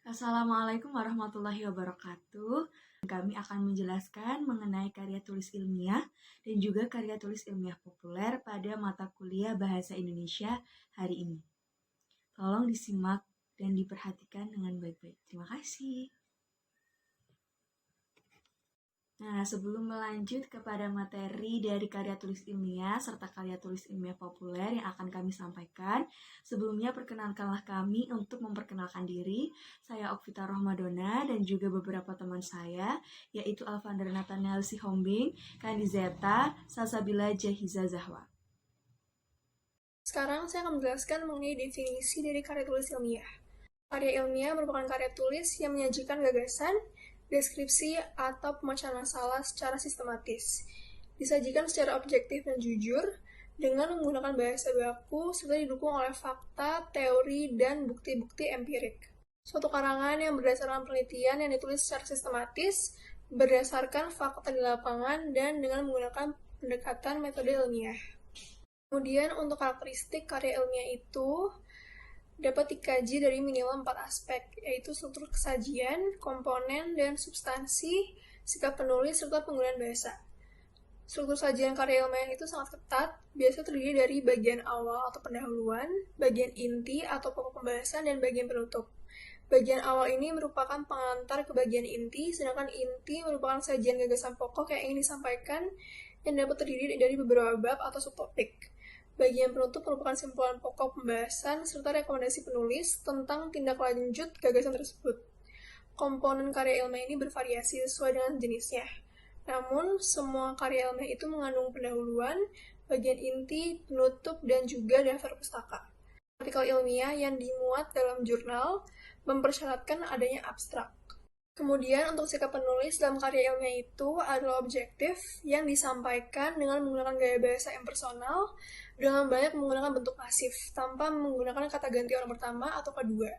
Assalamualaikum warahmatullahi wabarakatuh. Kami akan menjelaskan mengenai karya tulis ilmiah dan juga karya tulis ilmiah populer pada mata kuliah Bahasa Indonesia hari ini. Tolong disimak dan diperhatikan dengan baik-baik. Terima kasih. Nah, sebelum melanjut kepada materi dari karya tulis ilmiah serta karya tulis ilmiah populer yang akan kami sampaikan, sebelumnya perkenalkanlah kami untuk memperkenalkan diri. Saya Okvita Rohmadona dan juga beberapa teman saya, yaitu Alvander Nathaniel Sihombing, Kandi Zeta, Salsabila Jahiza Zahwa. Sekarang saya akan menjelaskan mengenai definisi dari karya tulis ilmiah. Karya ilmiah merupakan karya tulis yang menyajikan gagasan, deskripsi, atau pemecahan masalah secara sistematis. Disajikan secara objektif dan jujur, dengan menggunakan bahasa baku, serta didukung oleh fakta, teori, dan bukti-bukti empirik. Suatu karangan yang berdasarkan penelitian yang ditulis secara sistematis, berdasarkan fakta di lapangan, dan dengan menggunakan pendekatan metode ilmiah. Kemudian untuk karakteristik karya ilmiah itu dapat dikaji dari minimal 4 aspek, yaitu struktur kesajian, komponen, dan substansi, sikap penulis, serta penggunaan bahasa. Struktur sajian karya ilmiah itu sangat ketat, biasanya terdiri dari bagian awal atau pendahuluan, bagian inti atau pokok pembahasan, dan bagian penutup. Bagian awal ini merupakan pengantar ke bagian inti, sedangkan inti merupakan sajian gagasan pokok yang ingin disampaikan yang dapat terdiri dari beberapa bab atau subtopik. Bagian penutup merupakan simpulan pokok pembahasan serta rekomendasi penulis tentang tindak lanjut gagasan tersebut. Komponen karya ilmiah ini bervariasi sesuai dengan jenisnya. Namun, semua karya ilmiah itu mengandung pendahuluan, bagian inti, penutup, dan juga daftar pustaka. Artikel ilmiah yang dimuat dalam jurnal mempersyaratkan adanya abstrak. Kemudian, untuk sikap penulis dalam karya ilmiah itu adalah objektif yang disampaikan dengan menggunakan gaya bahasa yang personal, dengan banyak menggunakan bentuk pasif, tanpa menggunakan kata ganti orang pertama atau kedua.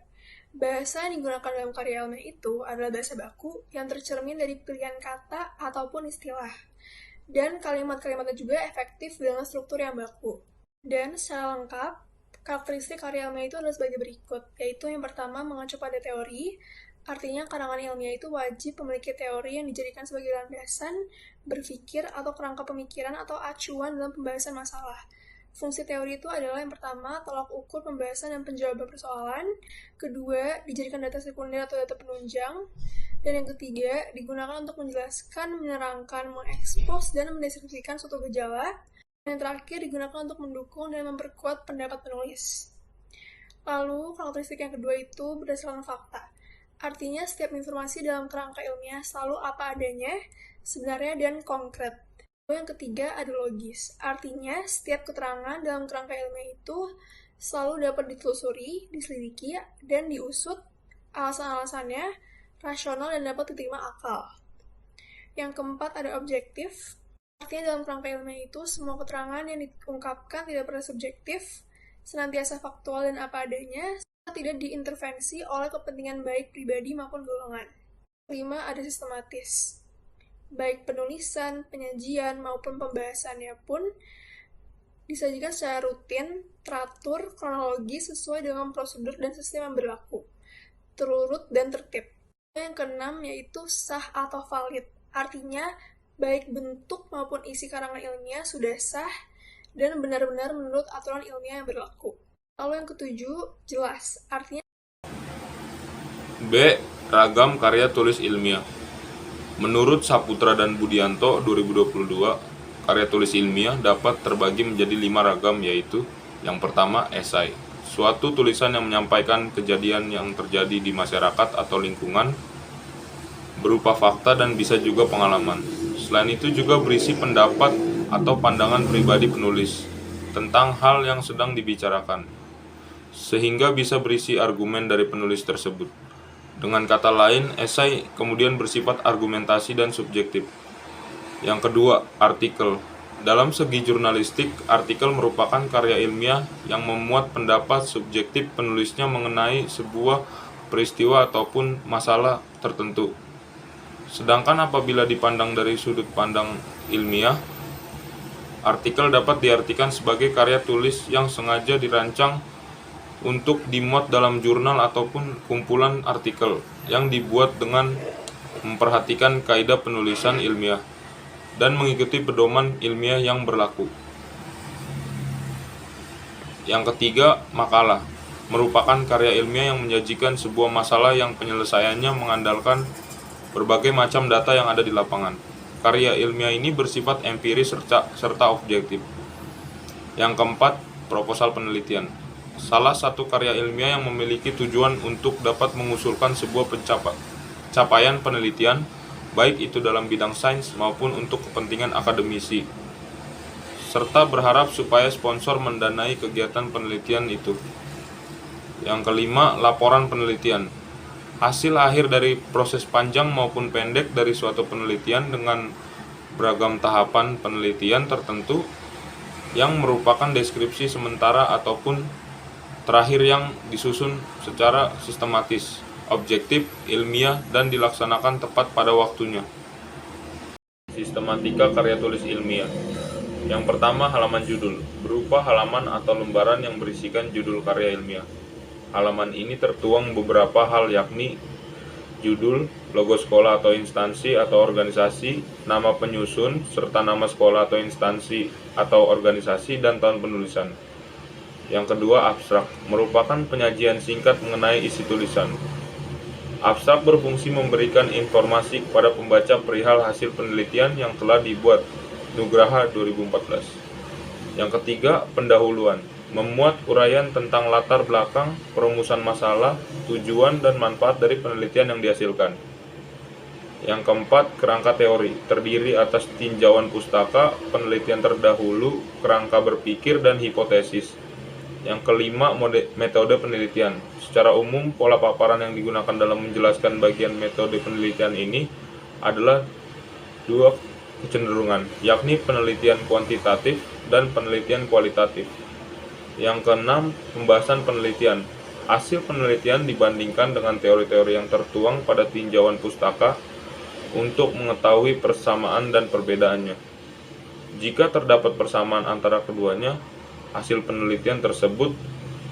Bahasa yang digunakan dalam karya ilmiah itu adalah bahasa baku yang tercermin dari pilihan kata ataupun istilah. Dan kalimat-kalimatnya juga efektif dengan struktur yang baku. Dan secara lengkap, karakteristik karya ilmiah itu adalah sebagai berikut, yaitu yang pertama mengacu pada teori. Artinya, karangan ilmiah itu wajib memiliki teori yang dijadikan sebagai landasan berpikir atau kerangka pemikiran atau acuan dalam pembahasan masalah. Fungsi teori itu adalah yang pertama, tolak ukur pembahasan dan penjawaban persoalan. Kedua, dijadikan data sekunder atau data penunjang. Dan yang ketiga, digunakan untuk menjelaskan, menerangkan, mengekspos, dan mendeskripsikan suatu gejala. Dan yang terakhir, digunakan untuk mendukung dan memperkuat pendapat penulis. Lalu, karakteristik yang kedua itu berdasarkan fakta. Artinya, setiap informasi dalam kerangka ilmiah selalu apa adanya, sebenarnya, dan konkret. Lalu yang ketiga ada logis. Artinya, setiap keterangan dalam kerangka ilmiah itu selalu dapat ditelusuri, diselidiki, dan diusut alasan-alasannya rasional dan dapat diterima akal. Yang keempat ada objektif. Artinya dalam kerangka ilmiah itu semua keterangan yang diungkapkan tidak pernah subjektif, senantiasa faktual dan apa adanya, tidak diintervensi oleh kepentingan baik pribadi maupun golongan. Kelima, ada sistematis. Baik penulisan, penyajian, maupun pembahasannya pun disajikan secara rutin, teratur, kronologis, sesuai dengan prosedur dan sistem yang berlaku, terurut dan tertib. Yang keenam yaitu sah atau valid. Artinya, baik bentuk maupun isi karangan ilmiah sudah sah dan benar-benar menurut aturan ilmiah yang berlaku. Lalu yang ketujuh, jelas. Artinya B. Ragam karya tulis ilmiah. Menurut Saputra dan Budianto 2022, karya tulis ilmiah dapat terbagi menjadi 5 ragam, yaitu yang pertama, esai. Suatu tulisan yang menyampaikan kejadian yang terjadi di masyarakat atau lingkungan berupa fakta dan bisa juga pengalaman. Selain itu juga berisi pendapat atau pandangan pribadi penulis tentang hal yang sedang dibicarakan, sehingga bisa berisi argumen dari penulis tersebut. Dengan kata lain, esai kemudian bersifat argumentasi dan subjektif. Yang kedua, artikel. Dalam segi jurnalistik, artikel merupakan karya ilmiah yang memuat pendapat subjektif penulisnya mengenai sebuah peristiwa ataupun masalah tertentu. Sedangkan apabila dipandang dari sudut pandang ilmiah, artikel dapat diartikan sebagai karya tulis yang sengaja dirancang untuk dimuat dalam jurnal ataupun kumpulan artikel yang dibuat dengan memperhatikan kaidah penulisan ilmiah dan mengikuti pedoman ilmiah yang berlaku. Yang ketiga, makalah merupakan karya ilmiah yang menyajikan sebuah masalah yang penyelesaiannya mengandalkan berbagai macam data yang ada di lapangan. Karya ilmiah ini bersifat empiris serta objektif. Yang keempat, proposal penelitian. Salah satu karya ilmiah yang memiliki tujuan untuk dapat mengusulkan sebuah capaian penelitian, baik itu dalam bidang sains maupun untuk kepentingan akademisi, serta berharap supaya sponsor mendanai kegiatan penelitian itu. Yang kelima, laporan penelitian. Hasil akhir dari proses panjang maupun pendek dari suatu penelitian dengan beragam tahapan penelitian tertentu yang merupakan deskripsi sementara ataupun terakhir yang disusun secara sistematis, objektif, ilmiah, dan dilaksanakan tepat pada waktunya. Sistematika karya tulis ilmiah. Yang pertama, halaman judul, berupa halaman atau lembaran yang berisikan judul karya ilmiah. Halaman ini tertuang beberapa hal, yakni judul, logo sekolah atau instansi atau organisasi, nama penyusun, serta nama sekolah atau instansi atau organisasi, dan tahun penulisan. Yang kedua, abstrak, merupakan penyajian singkat mengenai isi tulisan. Abstrak berfungsi memberikan informasi kepada pembaca perihal hasil penelitian yang telah dibuat. Nugraha 2014. Yang ketiga, pendahuluan, memuat uraian tentang latar belakang, perumusan masalah, tujuan, dan manfaat dari penelitian yang dihasilkan. Yang keempat, kerangka teori, terdiri atas tinjauan pustaka, penelitian terdahulu, kerangka berpikir, dan hipotesis. Yang kelima, metode penelitian. Secara umum, pola paparan yang digunakan dalam menjelaskan bagian metode penelitian ini adalah dua kecenderungan, yakni penelitian kuantitatif dan penelitian kualitatif. Yang keenam, pembahasan penelitian. Hasil penelitian dibandingkan dengan teori-teori yang tertuang pada tinjauan pustaka untuk mengetahui persamaan dan perbedaannya. Jika terdapat persamaan antara keduanya, hasil penelitian tersebut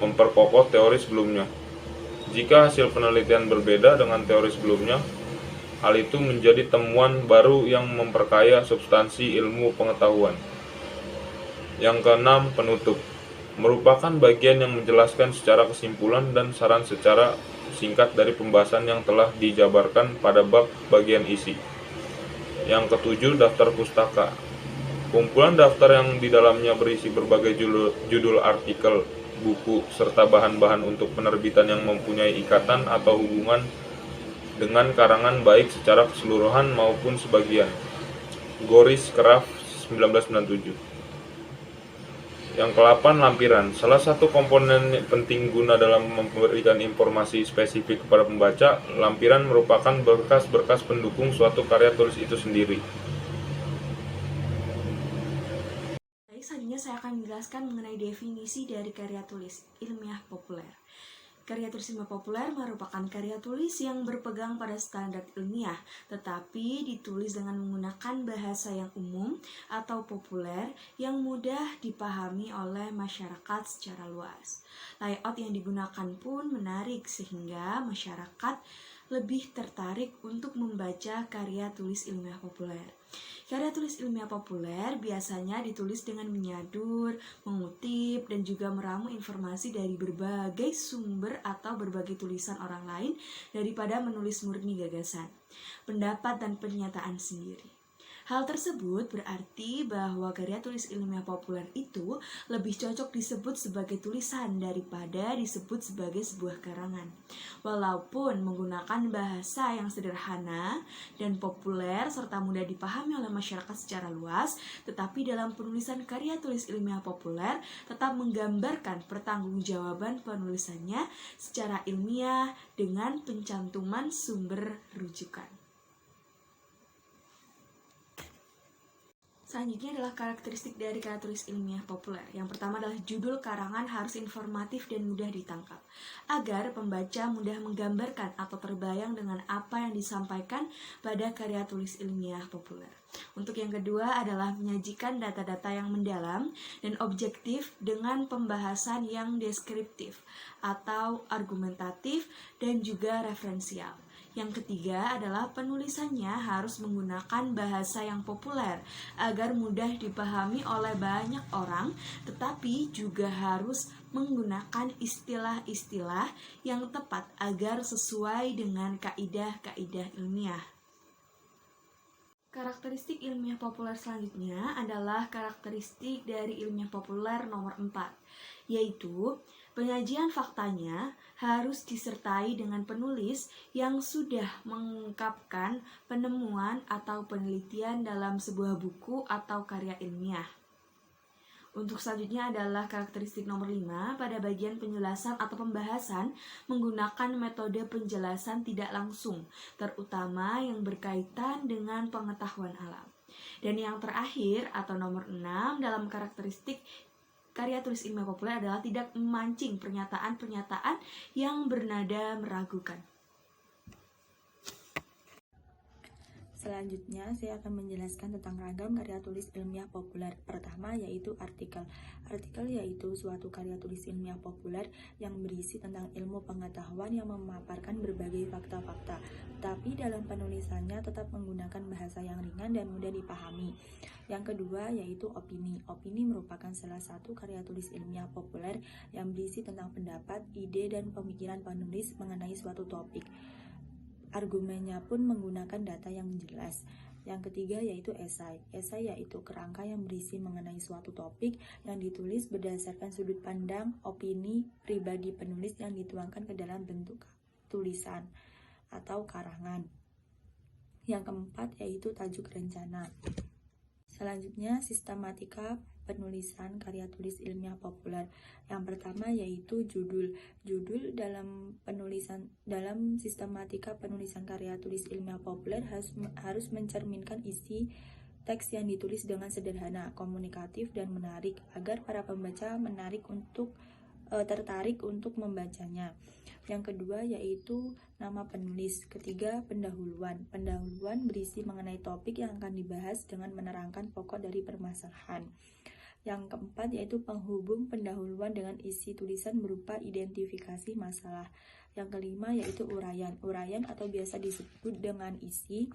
memperkokoh teori sebelumnya. Jika hasil penelitian berbeda dengan teori sebelumnya, hal itu menjadi temuan baru yang memperkaya substansi ilmu pengetahuan. Yang keenam, penutup, merupakan bagian yang menjelaskan secara kesimpulan dan saran secara singkat dari pembahasan yang telah dijabarkan pada bab bagian isi. Yang ketujuh, daftar pustaka, kumpulan daftar yang di dalamnya berisi berbagai judul artikel, buku, serta bahan-bahan untuk penerbitan yang mempunyai ikatan atau hubungan dengan karangan baik secara keseluruhan maupun sebagian. Goris Craft 1997. Yang ke-8, lampiran. Salah satu komponen penting guna dalam memberikan informasi spesifik kepada pembaca, lampiran merupakan berkas-berkas pendukung suatu karya tulis itu sendiri. Selanjutnya saya akan menjelaskan mengenai definisi dari karya tulis ilmiah populer. Karya tulis ilmiah populer merupakan karya tulis yang berpegang pada standar ilmiah, tetapi ditulis dengan menggunakan bahasa yang umum atau populer yang mudah dipahami oleh masyarakat secara luas. Layout yang digunakan pun menarik sehingga masyarakat lebih tertarik untuk membaca karya tulis ilmiah populer. Karya tulis ilmiah populer biasanya ditulis dengan menyadur, mengutip, dan juga meramu informasi dari berbagai sumber atau berbagai tulisan orang lain daripada menulis murni gagasan, pendapat, dan pernyataan sendiri. Hal tersebut berarti bahwa karya tulis ilmiah populer itu lebih cocok disebut sebagai tulisan daripada disebut sebagai sebuah karangan. Walaupun menggunakan bahasa yang sederhana dan populer serta mudah dipahami oleh masyarakat secara luas, tetapi dalam penulisan karya tulis ilmiah populer tetap menggambarkan pertanggungjawaban penulisannya secara ilmiah dengan pencantuman sumber rujukan. Selanjutnya adalah karakteristik dari karya tulis ilmiah populer. Yang pertama adalah judul karangan harus informatif dan mudah ditangkap, agar pembaca mudah menggambarkan atau terbayang dengan apa yang disampaikan pada karya tulis ilmiah populer. Untuk yang kedua adalah menyajikan data-data yang mendalam dan objektif dengan pembahasan yang deskriptif atau argumentatif dan juga referensial. Yang ketiga adalah penulisannya harus menggunakan bahasa yang populer agar mudah dipahami oleh banyak orang, tetapi juga harus menggunakan istilah-istilah yang tepat agar sesuai dengan kaidah-kaidah ilmiah. Karakteristik ilmiah populer selanjutnya adalah karakteristik dari ilmiah populer nomor 4, yaitu penyajian faktanya harus disertai dengan penulis yang sudah mengungkapkan penemuan atau penelitian dalam sebuah buku atau karya ilmiah. Untuk selanjutnya adalah karakteristik nomor 5 pada bagian penjelasan atau pembahasan menggunakan metode penjelasan tidak langsung, terutama yang berkaitan dengan pengetahuan alam. Dan yang terakhir atau nomor 6 dalam karakteristik karya tulis ilmiah populer adalah tidak memancing pernyataan-pernyataan yang bernada meragukan. Selanjutnya, saya akan menjelaskan tentang ragam karya tulis ilmiah populer. Pertama, yaitu artikel. Artikel yaitu suatu karya tulis ilmiah populer yang berisi tentang ilmu pengetahuan yang memaparkan berbagai fakta-fakta, tapi dalam penulisannya tetap menggunakan bahasa yang ringan dan mudah dipahami. Yang kedua, yaitu opini. Opini merupakan salah satu karya tulis ilmiah populer yang berisi tentang pendapat, ide, dan pemikiran penulis mengenai suatu topik. Argumennya pun menggunakan data yang jelas. Yang ketiga yaitu esai. Esai yaitu kerangka yang berisi mengenai suatu topik yang ditulis berdasarkan sudut pandang, opini, pribadi penulis yang dituangkan ke dalam bentuk tulisan atau karangan. Yang keempat yaitu tajuk rencana. Selanjutnya, sistematika penulisan karya tulis ilmiah populer. Yang pertama yaitu judul. Judul dalam sistematika penulisan karya tulis ilmiah populer harus mencerminkan isi teks yang ditulis dengan sederhana, komunikatif, dan menarik agar para pembaca tertarik untuk membacanya. Yang kedua yaitu nama penulis. Ketiga, pendahuluan. Pendahuluan berisi mengenai topik yang akan dibahas dengan menerangkan pokok dari permasalahan. Yang keempat yaitu penghubung pendahuluan dengan isi tulisan berupa identifikasi masalah. Yang kelima yaitu uraian. Uraian atau biasa disebut dengan isi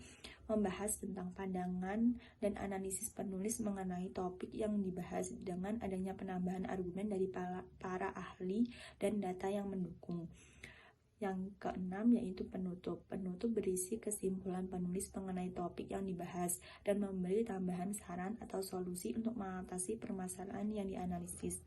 membahas tentang pandangan dan analisis penulis mengenai topik yang dibahas dengan adanya penambahan argumen dari para ahli dan data yang mendukung. Yang keenam yaitu penutup. Penutup berisi kesimpulan penulis mengenai topik yang dibahas dan memberi tambahan saran atau solusi untuk mengatasi permasalahan yang dianalisis.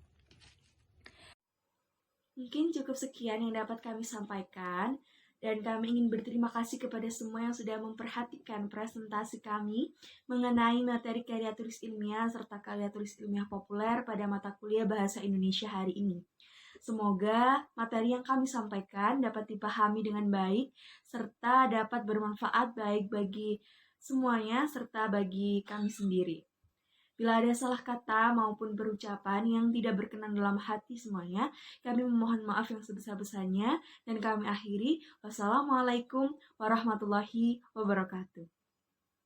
Mungkin cukup sekian yang dapat kami sampaikan, dan kami ingin berterima kasih kepada semua yang sudah memperhatikan presentasi kami mengenai materi karya tulis ilmiah serta karya tulis ilmiah populer pada mata kuliah Bahasa Indonesia hari ini. Semoga materi yang kami sampaikan dapat dipahami dengan baik serta dapat bermanfaat baik bagi semuanya serta bagi kami sendiri. Bila ada salah kata maupun perucapan yang tidak berkenan dalam hati semuanya, kami memohon maaf yang sebesar-besarnya dan kami akhiri. Wassalamualaikum warahmatullahi wabarakatuh.